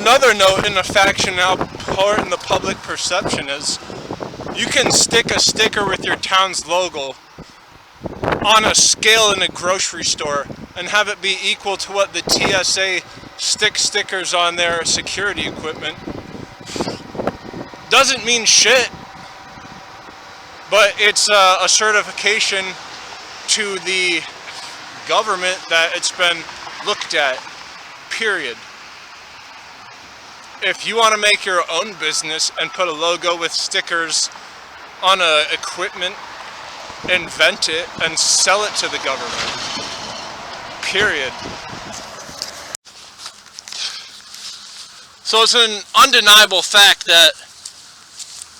another note in the faction how important the public perception is. You can stick a sticker with your town's logo on a scale in a grocery store and have it be equal to what the TSA stickers on their security equipment. Doesn't mean shit, but it's a certification to the government that it's been looked at, period. If you want to make your own business and put a logo with stickers on a equipment, invent it and sell it to the government, period. So it's an undeniable fact that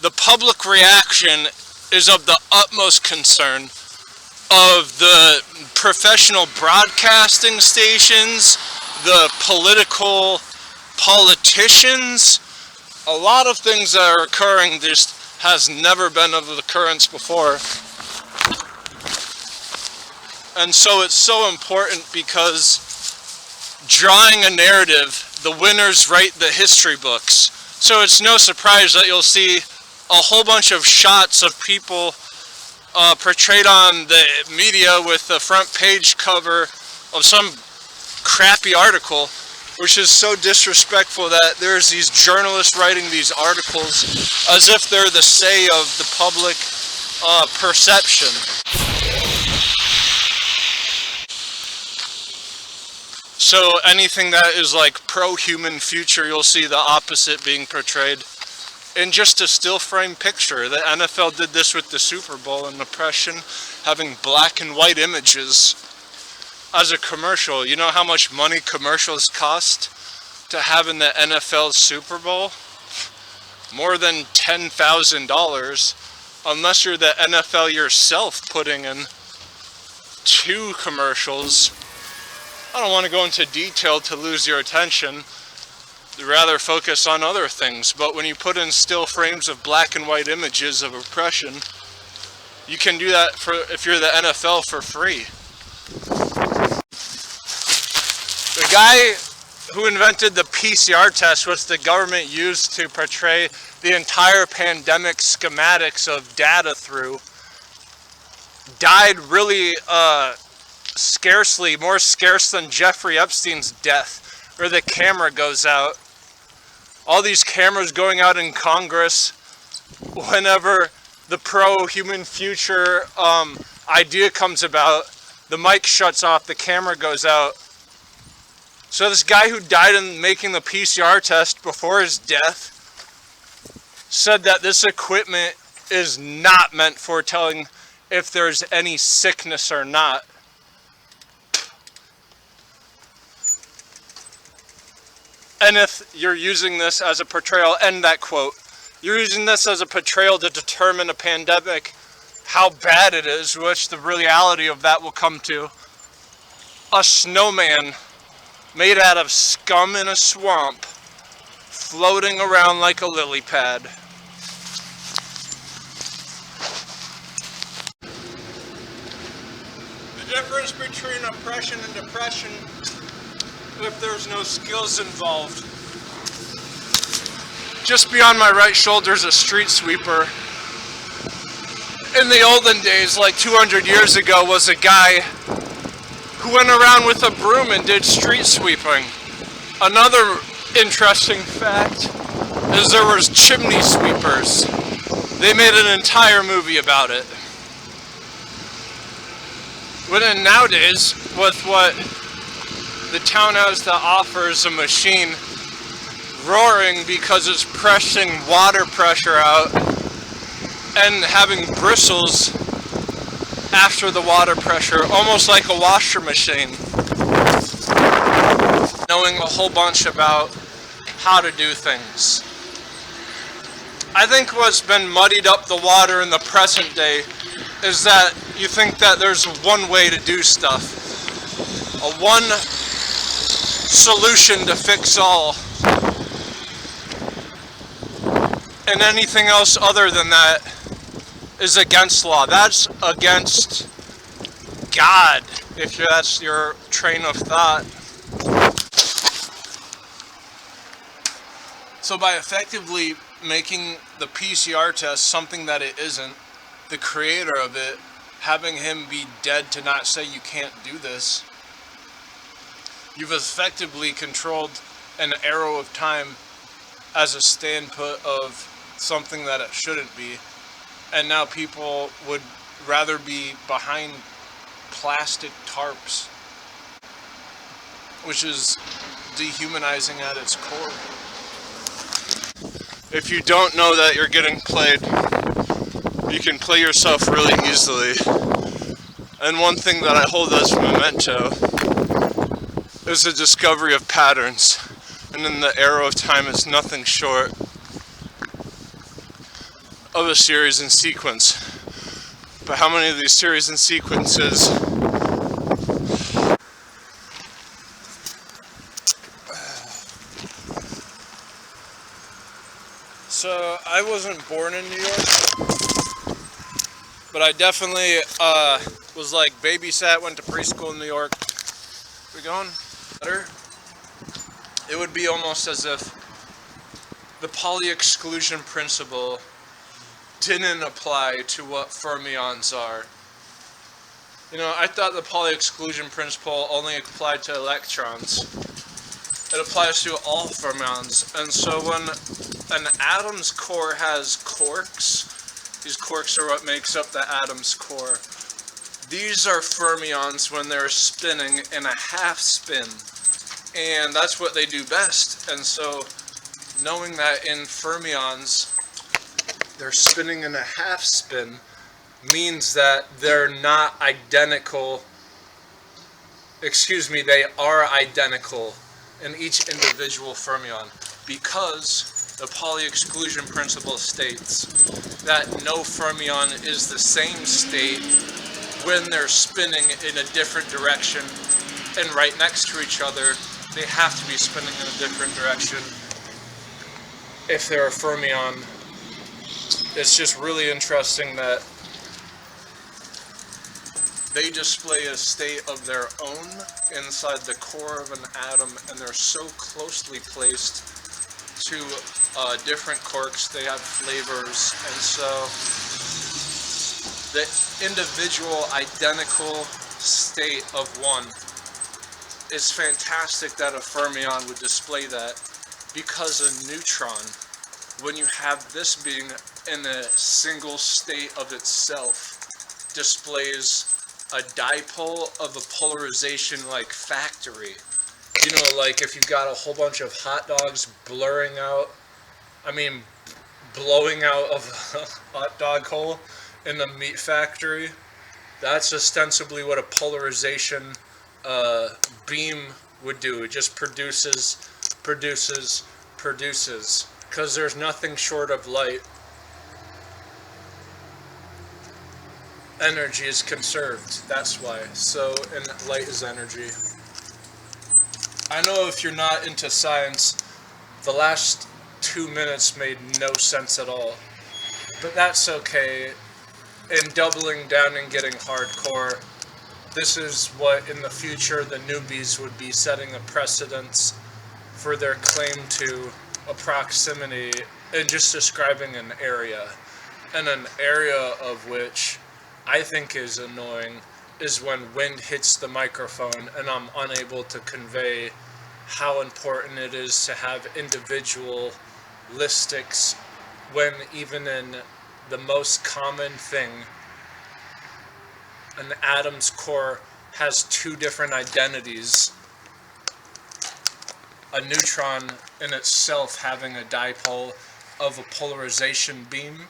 the public reaction is of the utmost concern of the professional broadcasting stations, the politicians. A lot of things that are occurring just has never been of occurrence before. And so it's so important because drawing a narrative, the winners write the history books. So it's no surprise that you'll see a whole bunch of shots of people portrayed on the media with the front page cover of some crappy article, which is so disrespectful that there's these journalists writing these articles as if they're the say of the public perception. So anything that is like pro-human future, you'll see the opposite being portrayed in just a still frame picture. The NFL did this with the Super Bowl and oppression, having black and white images as a commercial. You know how much money commercials cost to have in the NFL Super Bowl? More than $10,000, unless you're the NFL yourself putting in 2 commercials. I don't want to go into detail to lose your attention. I'd rather focus on other things. But when you put in still frames of black and white images of oppression, you can do that if you're the NFL for free. The guy who invented the PCR test, which the government used to portray the entire pandemic schematics of data through, died really scarcely, more scarce than Jeffrey Epstein's death, where the camera goes out. All these cameras going out in Congress whenever the pro-human future idea comes about, the mic shuts off, the camera goes out. So this guy who died in making the PCR test before his death said that this equipment is not meant for telling if there's any sickness or not. And if you're using this as a portrayal, end that quote, you're using this as a portrayal to determine a pandemic, how bad it is, which the reality of that will come to. A snowman made out of scum in a swamp, floating around like a lily pad. The difference between oppression and depression, if there's no skills involved. Just beyond my right shoulder is a street sweeper. In the olden days, like 200 years ago, was a guy who went around with a broom and did street sweeping. Another interesting fact is there was chimney sweepers. They made an entire movie about it. But then nowadays, with what the town has to offer is a machine roaring because it's pressing water pressure out and having bristles after the water pressure, almost like a washer machine. Knowing a whole bunch about how to do things. I think what's been muddied up the water in the present day is that you think that there's one way to do stuff. A one solution to fix all. And anything else other than that is against law. That's against God, if that's your train of thought. So by effectively making the PCR test something that it isn't, the creator of it, having him be dead to not say you can't do this, you've effectively controlled an arrow of time as a standpoint of something that it shouldn't be. And now people would rather be behind plastic tarps, which is dehumanizing at its core. If you don't know that you're getting played, you can play yourself really easily. And one thing that I hold as memento is the discovery of patterns. And then the arrow of time is nothing short of a series and sequence. But how many of these series and sequences So I wasn't born in New York, but I definitely was like babysat, went to preschool in New York. We going better? It would be almost as if the Pauli exclusion principle didn't apply to what fermions are. You know, I thought the Pauli exclusion principle only applied to electrons. It applies to all fermions. And so when an atom's core has quarks, these quarks are what makes up the atom's core. These are fermions when they're spinning in a half spin. And that's what they do best. And so knowing that in fermions they're spinning in a half spin means that they're not identical. Excuse me, they are identical in each individual fermion, because the Pauli exclusion principle states that no fermion is the same state when they're spinning in a different direction and right next to each other. They have to be spinning in a different direction if they're a fermion. It's just really interesting that they display a state of their own inside the core of an atom, and they're so closely placed to different quarks. They have flavors, and so the individual identical state of one is fantastic that a fermion would display that, because a neutron, when you have this being in a single state of itself, displays a dipole of a polarization like factory. You know, like if you've got a whole bunch of hot dogs blowing out of a hot dog hole in the meat factory, that's ostensibly what a polarization beam would do. It just produces, because there's nothing short of light. Energy is conserved, that's why. So, and light is energy. I know if you're not into science, the last 2 minutes made no sense at all. But that's okay. In doubling down and getting hardcore, this is what in the future the newbies would be setting a precedence for their claim to a proximity and just describing an area. And an area of which I think is annoying is when wind hits the microphone and I'm unable to convey how important it is to have individualistics, when even in the most common thing, an atom's core has two different identities. A neutron in itself having a dipole of a polarization beam,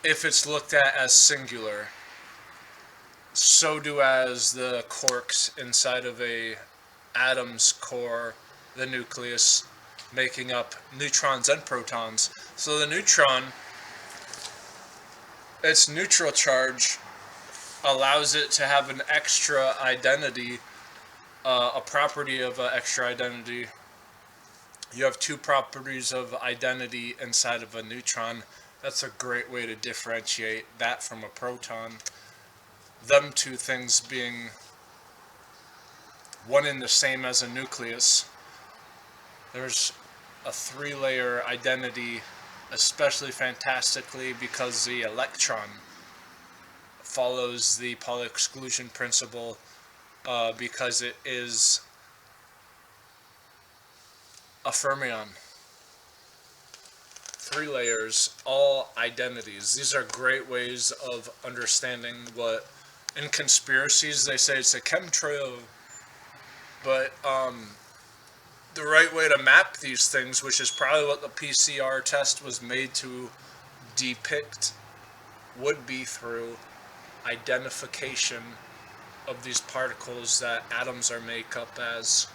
if it's looked at as singular. So do as the quarks inside of a atom's core, the nucleus, making up neutrons and protons. So the neutron, its neutral charge allows it to have an extra identity, a property of an extra identity. You have two properties of identity inside of a neutron. That's a great way to differentiate that from a proton. Them two things being one and the same as a nucleus. There's a three-layer identity especially fantastically because the electron follows the Pauli exclusion principle because it is a fermion. Three layers, all identities. These are great ways of understanding what, in conspiracies, they say it's a chemtrail, but the right way to map these things, which is probably what the PCR test was made to depict, would be through identification of these particles that atoms are made up as.